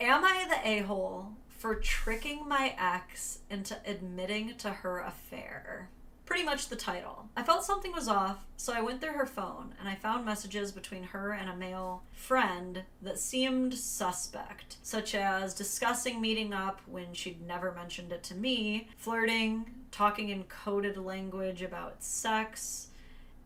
Am I the a-hole for tricking my ex into admitting to her affair? Pretty much the title. I felt something was off, so I went through her phone and I found messages between her and a male friend that seemed suspect, such as discussing meeting up when she'd never mentioned it to me, flirting, talking in coded language about sex,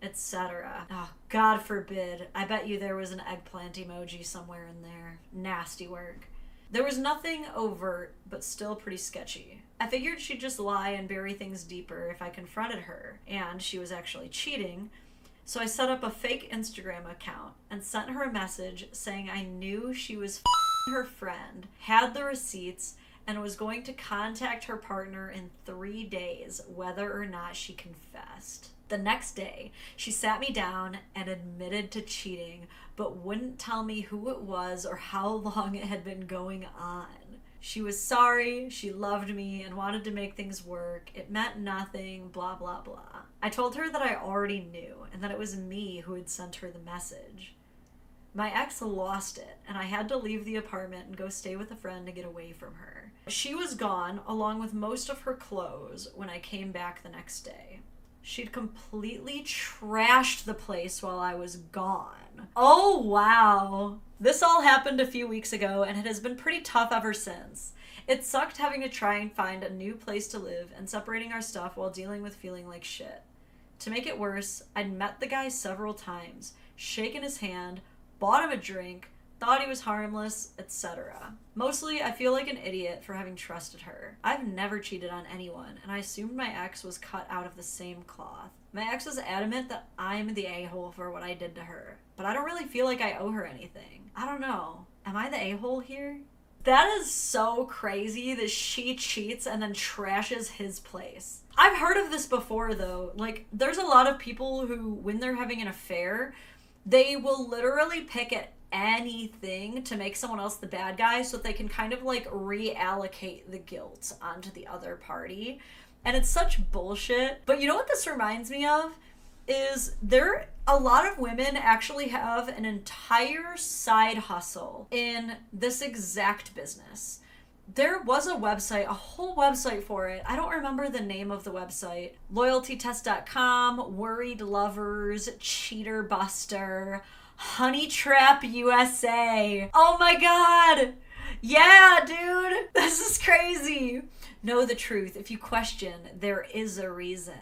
etc. Oh, God forbid. I bet you there was an eggplant emoji somewhere in there. Nasty work. There was nothing overt, but still pretty sketchy. I figured she'd just lie and bury things deeper if I confronted her, and she was actually cheating, so I set up a fake Instagram account and sent her a message saying I knew she was f***ing her friend, had the receipts, and was going to contact her partner in 3 days, whether or not she confessed. The next day, she sat me down and admitted to cheating, but wouldn't tell me who it was or how long it had been going on. She was sorry, she loved me, and wanted to make things work. It meant nothing, blah, blah, blah. I told her that I already knew, and that it was me who had sent her the message. My ex lost it, and I had to leave the apartment and go stay with a friend to get away from her. She was gone, along with most of her clothes, when I came back the next day. She'd completely trashed the place while I was gone. Oh, wow. This all happened a few weeks ago, and it has been pretty tough ever since. It sucked having to try and find a new place to live and separating our stuff while dealing with feeling like shit. To make it worse, I'd met the guy several times, shaken his hand, bought him a drink, thought he was harmless, etc. Mostly, I feel like an idiot for having trusted her. I've never cheated on anyone, and I assumed my ex was cut out of the same cloth. My ex is adamant that I'm the a-hole for what I did to her, but I don't really feel like I owe her anything. I don't know. Am I the a-hole here? That is so crazy that she cheats and then trashes his place. I've heard of this before, though. Like, there's a lot of people who, when they're having an affair, they will literally pick at anything to make someone else the bad guy so that they can kind of like reallocate the guilt onto the other party. And it's such bullshit. But you know what this reminds me of? Is a lot of women actually have an entire side hustle in this exact business. There was a website, a whole website for it. I don't remember the name of the website. LoyaltyTest.com, Worried Lovers, Cheater Buster, Honey Trap USA. Oh my God. Yeah, dude. This is crazy. Know the truth. If you question, there is a reason.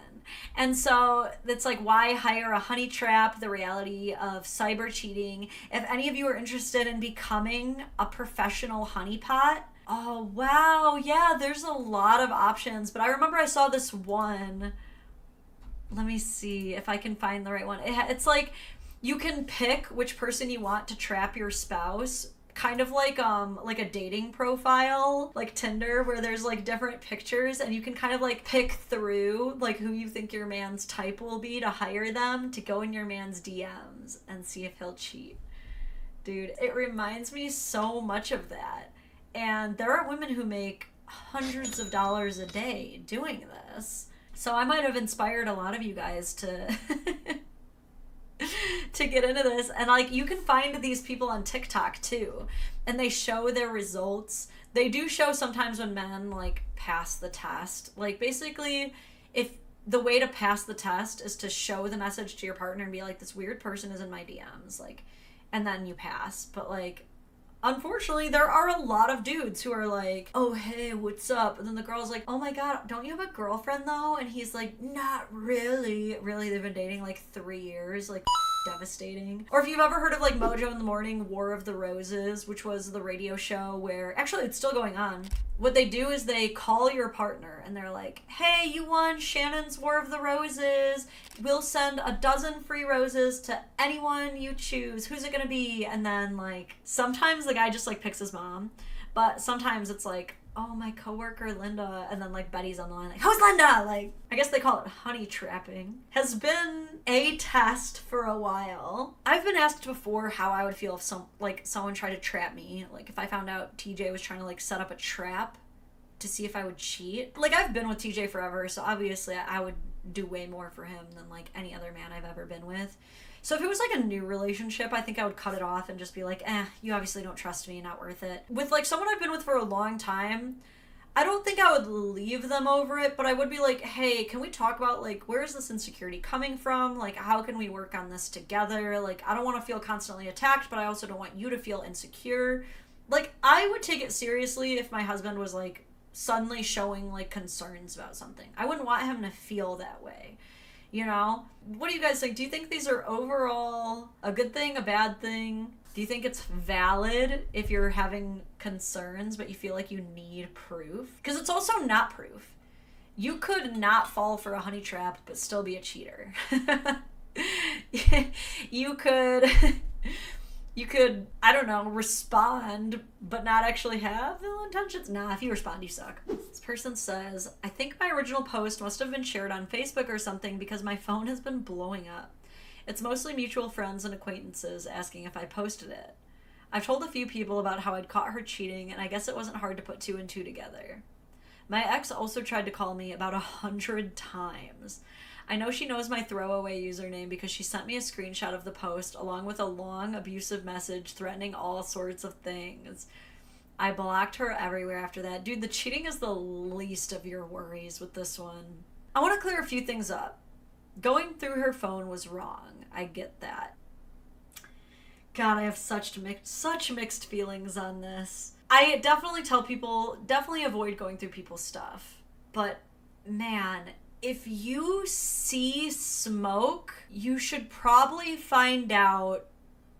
And so it's like, why hire a honey trap? The reality of cyber cheating. If any of you are interested in becoming a professional honeypot, oh, wow. Yeah, there's a lot of options. But I remember I saw this one. Let me see if I can find the right one. It's like you can pick which person you want to trap your spouse. Kind of like a dating profile, like Tinder, where there's like different pictures and you can kind of like pick through like who you think your man's type will be to hire them to go in your man's DMs and see if he'll cheat. Dude, it reminds me so much of that. And there are women who make hundreds of dollars a day doing this. So I might have inspired a lot of you guys to to get into this. And like, you can find these people on TikTok too, and they show their results. They do show sometimes when men like pass the test. Like, basically, if the way to pass the test is to show the message to your partner and be like, this weird person is in my DMs, like, and then you pass. But like, unfortunately, there are a lot of dudes who are like, oh, hey, what's up? And then the girl's like, oh my God, don't you have a girlfriend though? And he's like, not really. Really, they've been dating like 3 years, like devastating. Or if you've ever heard of like Mojo in the Morning, War of the Roses, which was the radio show where, actually it's still going on. What they do is they call your partner and they're like, hey, you won Shannon's War of the Roses. We'll send 12 free roses to anyone you choose. Who's it gonna be? And then like, sometimes the guy just like picks his mom, but sometimes it's like, oh, my coworker Linda, and then like Betty's on the line like, who's Linda? Like, I guess they call it honey trapping. Has been a test for a while. I've been asked before how I would feel if someone tried to trap me. Like, if I found out TJ was trying to like set up a trap to see if I would cheat. Like, I've been with TJ forever, so obviously I would do way more for him than like any other man I've ever been with. So if it was like a new relationship, I think I would cut it off and just be like, you obviously don't trust me, not worth it. With like someone I've been with for a long time, I don't think I would leave them over it, but I would be like, hey, can we talk about, like, where is this insecurity coming from? Like, how can we work on this together? Like, I don't want to feel constantly attacked, but I also don't want you to feel insecure. Like, I would take it seriously if my husband was, like, suddenly showing, like, concerns about something. I wouldn't want him to feel that way, you know? What do you guys think? Do you think these are overall a good thing, a bad thing? Do you think it's valid if you're having concerns but you feel like you need proof? Because it's also not proof. You could not fall for a honey trap but still be a cheater. You could, I don't know, respond but not actually have ill intentions. Nah, if you respond, you suck. This person says, I think my original post must have been shared on Facebook or something because my phone has been blowing up. It's mostly mutual friends and acquaintances asking if I posted it. I've told a few people about how I'd caught her cheating, and I guess it wasn't hard to put 2 and 2 together. My ex also tried to call me about 100 times. I know she knows my throwaway username because she sent me a screenshot of the post along with a long, abusive message threatening all sorts of things. I blocked her everywhere after that. Dude, the cheating is the least of your worries with this one. I want to clear a few things up. Going through her phone was wrong. I get that. God, I have such mixed feelings on this. I definitely tell people, definitely avoid going through people's stuff. But man, if you see smoke, you should probably find out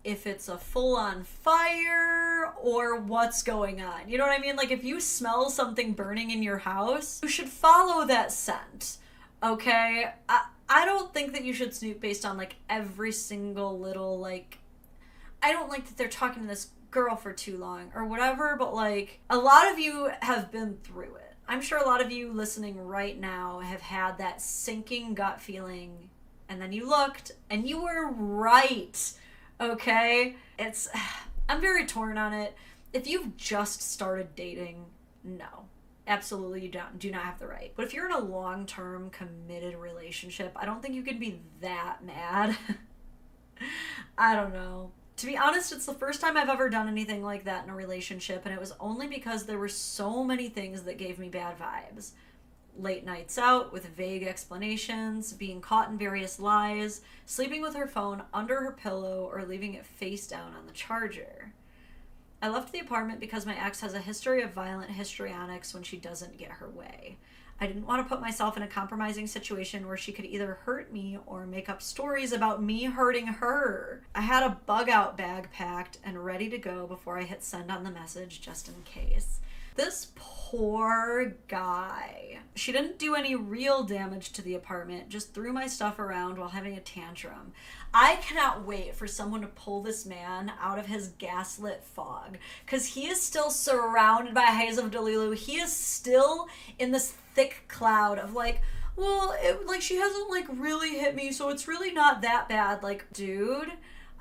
if it's a full-on fire or what's going on. You know what I mean? Like if you smell something burning in your house, you should follow that scent. Okay? I don't think that you should snoop based on, like, every single little, like, I don't like that they're talking to this girl for too long or whatever, but, like, a lot of you have been through it. I'm sure a lot of you listening right now have had that sinking gut feeling, and then you looked, and you were right, okay? I'm very torn on it. If you've just started dating, no. Absolutely, you do not have the right. But if you're in a long-term committed relationship, I don't think you can be that mad. I don't know. To be honest, it's the first time I've ever done anything like that in a relationship, and it was only because there were so many things that gave me bad vibes. Late nights out with vague explanations, being caught in various lies, sleeping with her phone under her pillow, or leaving it face down on the charger. I left the apartment because my ex has a history of violent histrionics when she doesn't get her way. I didn't want to put myself in a compromising situation where she could either hurt me or make up stories about me hurting her. I had a bug out bag packed and ready to go before I hit send on the message just in case. This poor guy. She didn't do any real damage to the apartment, just threw my stuff around while having a tantrum. I cannot wait for someone to pull this man out of his gaslit fog, because he is still surrounded by a haze of Delulu. He is still in this thick cloud of like, well, she hasn't like really hit me, so it's really not that bad. Like, dude,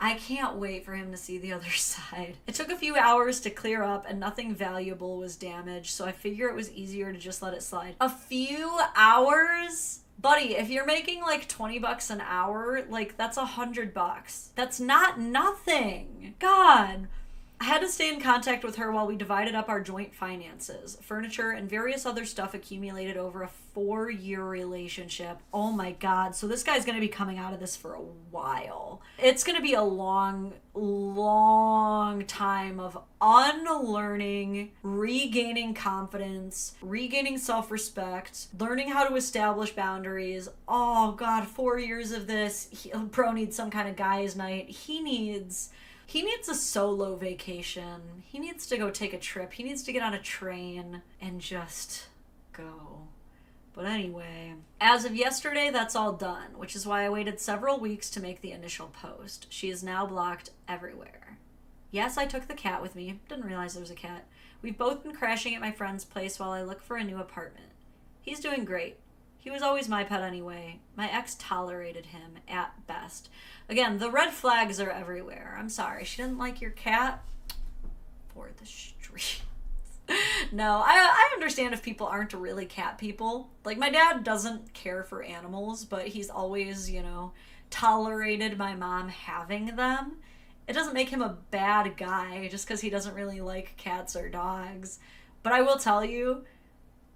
I can't wait for him to see the other side. It took a few hours to clear up and nothing valuable was damaged, so I figure it was easier to just let it slide. A few hours? Buddy, if you're making like $20 an hour, like that's $100. That's not nothing. God. I had to stay in contact with her while we divided up our joint finances. Furniture and various other stuff accumulated over a 4-year relationship. Oh my God. So this guy's going to be coming out of this for a while. It's going to be a long, long time of unlearning, regaining confidence, regaining self-respect, learning how to establish boundaries. Oh God, 4 years of this. Bro needs some kind of guy's night. He needs a solo vacation. He needs to go take a trip. He needs to get on a train and just go. But anyway, as of yesterday, that's all done, which is why I waited several weeks to make the initial post. She is now blocked everywhere. Yes, I took the cat with me. Didn't realize there was a cat. We've both been crashing at my friend's place while I look for a new apartment. He's doing great. He was always my pet anyway. My ex tolerated him at best. Again, the red flags are everywhere. I'm sorry. She didn't like your cat? For the streets. No, I understand if people aren't really cat people. Like, my dad doesn't care for animals, but he's always, tolerated my mom having them. It doesn't make him a bad guy just because he doesn't really like cats or dogs. But I will tell you,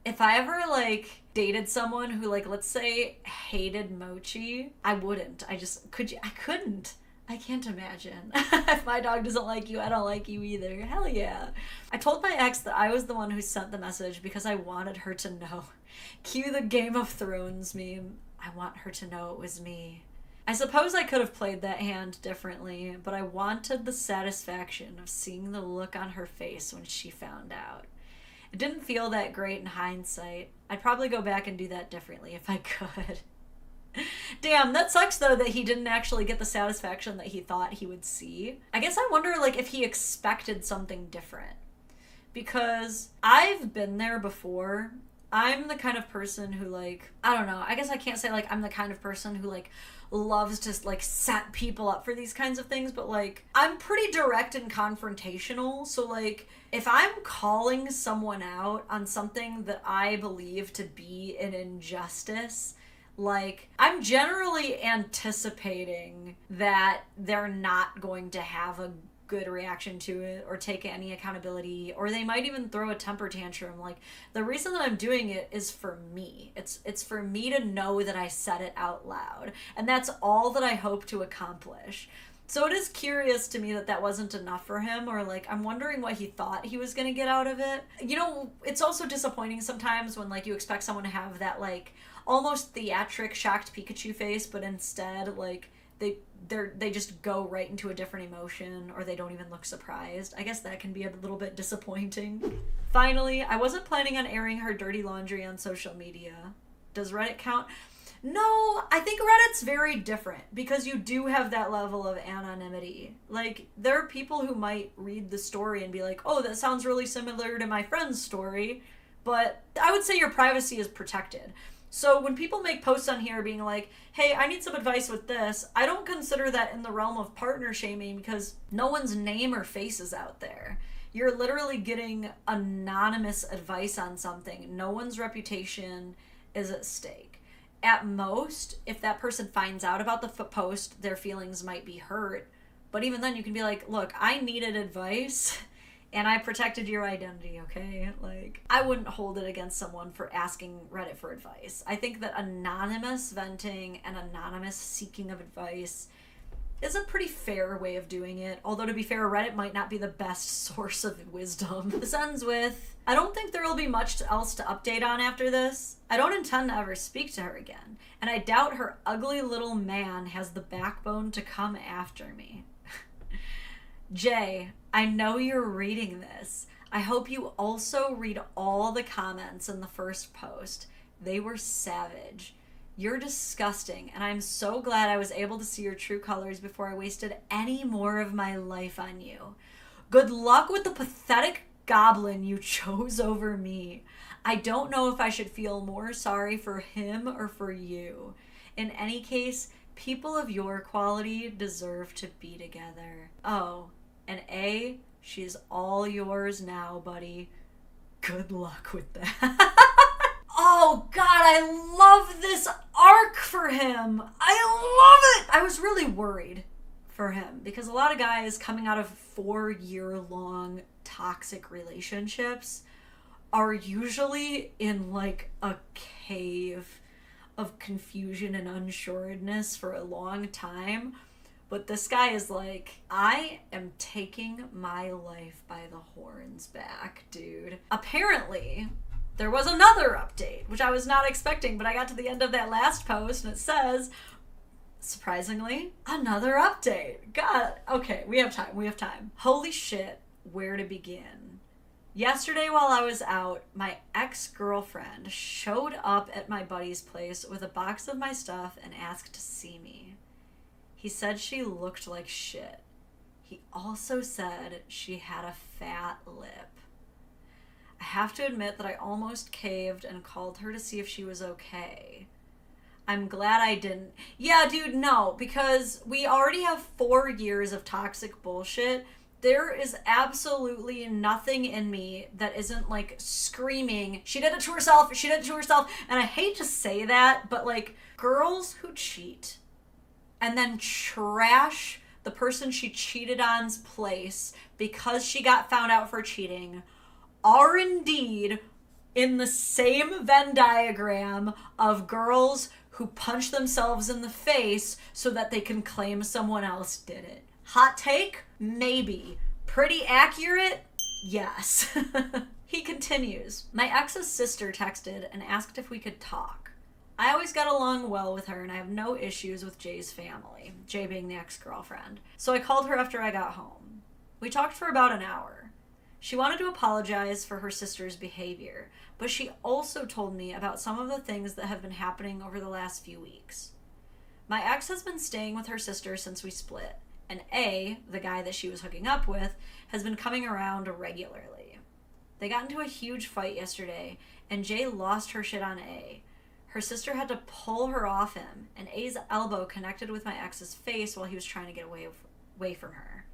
if I ever, dated someone who, let's say, hated mochi, I wouldn't. I couldn't. I can't imagine. If my dog doesn't like you, I don't like you either. Hell yeah. I told my ex that I was the one who sent the message because I wanted her to know. Cue the Game of Thrones meme. I want her to know it was me. I suppose I could have played that hand differently, but I wanted the satisfaction of seeing the look on her face when she found out. It didn't feel that great in hindsight. I'd probably go back and do that differently if I could. Damn, that sucks though that he didn't actually get the satisfaction that he thought he would see. I guess I wonder if he expected something different. Because I've been there before. I'm the kind of person who I don't know, I guess I can't say I'm the kind of person who loves to set people up for these kinds of things, but I'm pretty direct and confrontational. So if I'm calling someone out on something that I believe to be an injustice, I'm generally anticipating that they're not going to have a good reaction to it or take any accountability, or they might even throw a temper tantrum. The reason that I'm doing it is for me. It's for me to know that I said it out loud, and that's all that I hope to accomplish. So it is curious to me that wasn't enough for him, or I'm wondering what he thought he was going to get out of it. It's also disappointing sometimes when you expect someone to have that almost theatric shocked Pikachu face, but instead they just go right into a different emotion, or they don't even look surprised. I guess that can be a little bit disappointing. Finally, I wasn't planning on airing her dirty laundry on social media. Does Reddit count? No, I think Reddit's very different because you do have that level of anonymity. There are people who might read the story and be like, oh, that sounds really similar to my friend's story, but I would say your privacy is protected. So when people make posts on here being like, hey, I need some advice with this, I don't consider that in the realm of partner shaming because no one's name or face is out there. You're literally getting anonymous advice on something. No one's reputation is at stake. At most, if that person finds out about the post, their feelings might be hurt. But even then, you can be like, look, I needed advice and I protected your identity, okay? I wouldn't hold it against someone for asking Reddit for advice. I think that anonymous venting and anonymous seeking of advice is a pretty fair way of doing it. Although, to be fair, Reddit might not be the best source of wisdom. This ends with, I don't think there will be much else to update on after this. I don't intend to ever speak to her again. And I doubt her ugly little man has the backbone to come after me. Jay, I know you're reading this. I hope you also read all the comments in the first post. They were savage. You're disgusting, and I'm so glad I was able to see your true colors before I wasted any more of my life on you. Good luck with the pathetic goblin you chose over me. I don't know if I should feel more sorry for him or for you. In any case, people of your quality deserve to be together. Oh, and A, she's all yours now, buddy. Good luck with that. Oh God, I love this arc for him. I love it. I was really worried for him because a lot of guys coming out of 4-year-long toxic relationships are usually in a cave of confusion and unsureness for a long time. But this guy is I am taking my life by the horns back, dude. Apparently, there was another update, which I was not expecting, but I got to the end of that last post and it says, surprisingly, another update. God, okay, we have time. Holy shit, where to begin? Yesterday while I was out, my ex-girlfriend showed up at my buddy's place with a box of my stuff and asked to see me. He said she looked like shit. He also said she had a fat lip. I have to admit that I almost caved and called her to see if she was okay. I'm glad I didn't. Yeah, dude, no, because we already have 4 years of toxic bullshit There is absolutely nothing in me that isn't like screaming, she did it to herself, she did it to herself. And I hate to say that, but like girls who cheat and then trash the person she cheated on's place because she got found out for cheating are indeed in the same Venn diagram of girls who punch themselves in the face so that they can claim someone else did it. Hot take? Maybe. Pretty accurate? Yes. He continues, my ex's sister texted and asked if we could talk. I always got along well with her and I have no issues with Jay's family, Jay being the ex-girlfriend. So I called her after I got home. We talked for about an hour. She wanted to apologize for her sister's behavior, but she also told me about some of the things that have been happening over the last few weeks. My ex has been staying with her sister since we split, and A, the guy that she was hooking up with, has been coming around regularly. They got into a huge fight yesterday, and Jay lost her shit on A. Her sister had to pull her off him, and A's elbow connected with my ex's face while he was trying to get away from her.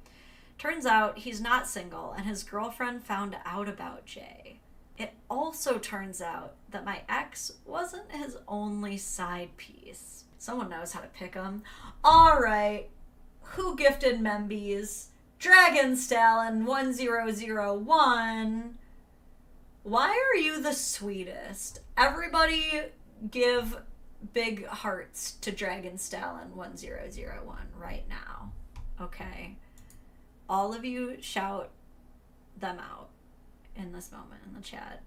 Turns out he's not single, and his girlfriend found out about Jay. It also turns out that my ex wasn't his only side piece. Someone knows how to pick him. Alright, who gifted Membies? Dragon Stalin 1001. Why are you the sweetest? Everybody give big hearts to Dragon Stalin 1001 right now. Okay? All of you shout them out in this moment in the chat.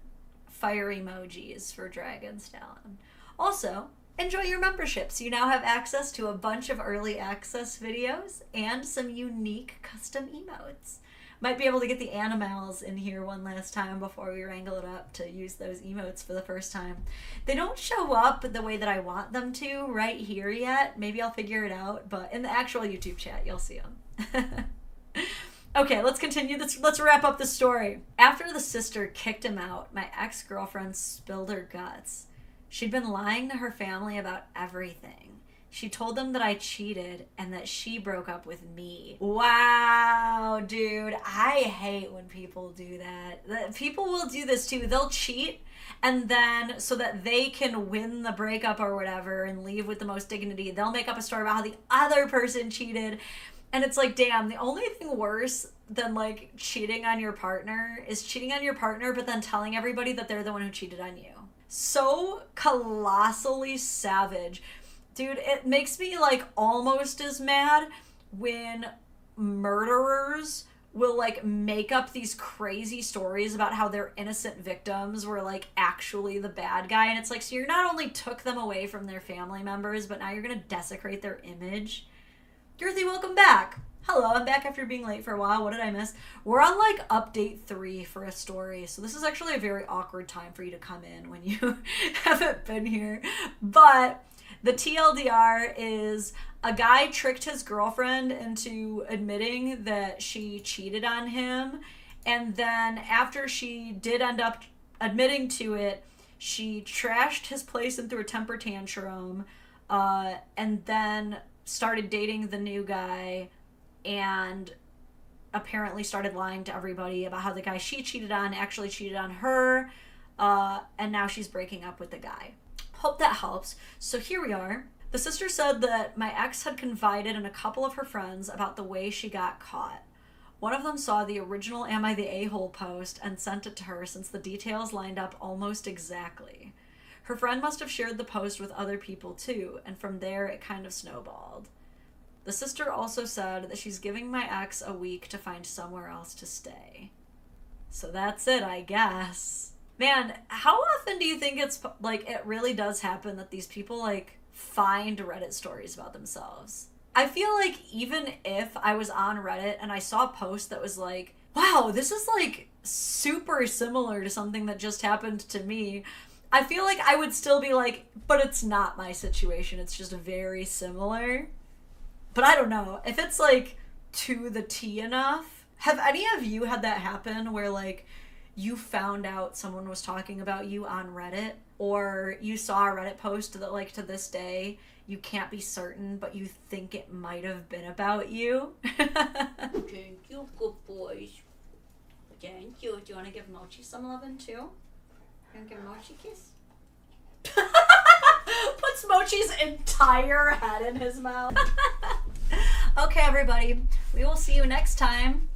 Fire emojis for Dragon Stalin. Also, enjoy your memberships. You now have access to a bunch of early access videos and some unique custom emotes. Might be able to get the animals in here one last time before we wrangle it up to use those emotes for the first time. They don't show up the way that I want them to right here yet. Maybe I'll figure it out, but in the actual YouTube chat, you'll see them. Okay, let's continue. Let's wrap up the story. After the sister kicked him out, my ex-girlfriend spilled her guts. She'd been lying to her family about everything. She told them that I cheated and that she broke up with me. Wow, dude. I hate when people do that. People will do this too. They'll cheat and then so that they can win the breakup or whatever and leave with the most dignity, they'll make up a story about how the other person cheated. And it's like, damn, the only thing worse than like cheating on your partner is cheating on your partner but then telling everybody that they're the one who cheated on you. So colossally savage. Dude, it makes me like almost as mad when murderers will like make up these crazy stories about how their innocent victims were like actually the bad guy. And it's like, so you not only took them away from their family members, but now you're going to desecrate their image. Girthy, welcome back. Hello, I'm back after being late for a while. What did I miss? We're on like update 3 for a story. So this is actually a very awkward time for you to come in when you haven't been here. But the TLDR is a guy tricked his girlfriend into admitting that she cheated on him. And then after she did end up admitting to it, she trashed his place and threw a temper tantrum. And then started dating the new guy and apparently started lying to everybody about how the guy she cheated on actually cheated on her. And now she's breaking up with the guy. Hope that helps. So here we are. The sister said that my ex had confided in a couple of her friends about the way she got caught. One of them saw the original Am I the A-hole post and sent it to her since the details lined up almost exactly. Her friend must have shared the post with other people too, and from there it kind of snowballed. The sister also said that she's giving my ex a week to find somewhere else to stay. So that's it, I guess. Man, how often do you think it's, like, it really does happen that these people, like, find Reddit stories about themselves? I feel like even if I was on Reddit and I saw a post that was like, wow, this is, like, super similar to something that just happened to me, I feel like I would still be like, but it's not my situation. It's just very similar. But I don't know. If it's, like, to the T enough. Have any of you had that happen where, like, you found out someone was talking about you on Reddit, or you saw a Reddit post that, like, to this day you can't be certain, but you think it might have been about you. Thank you, good boys. Thank you. Do you want to give Mochi some lovin' too? You want to give Mochi a kiss? Puts Mochi's entire head in his mouth. Okay, everybody. We will see you next time.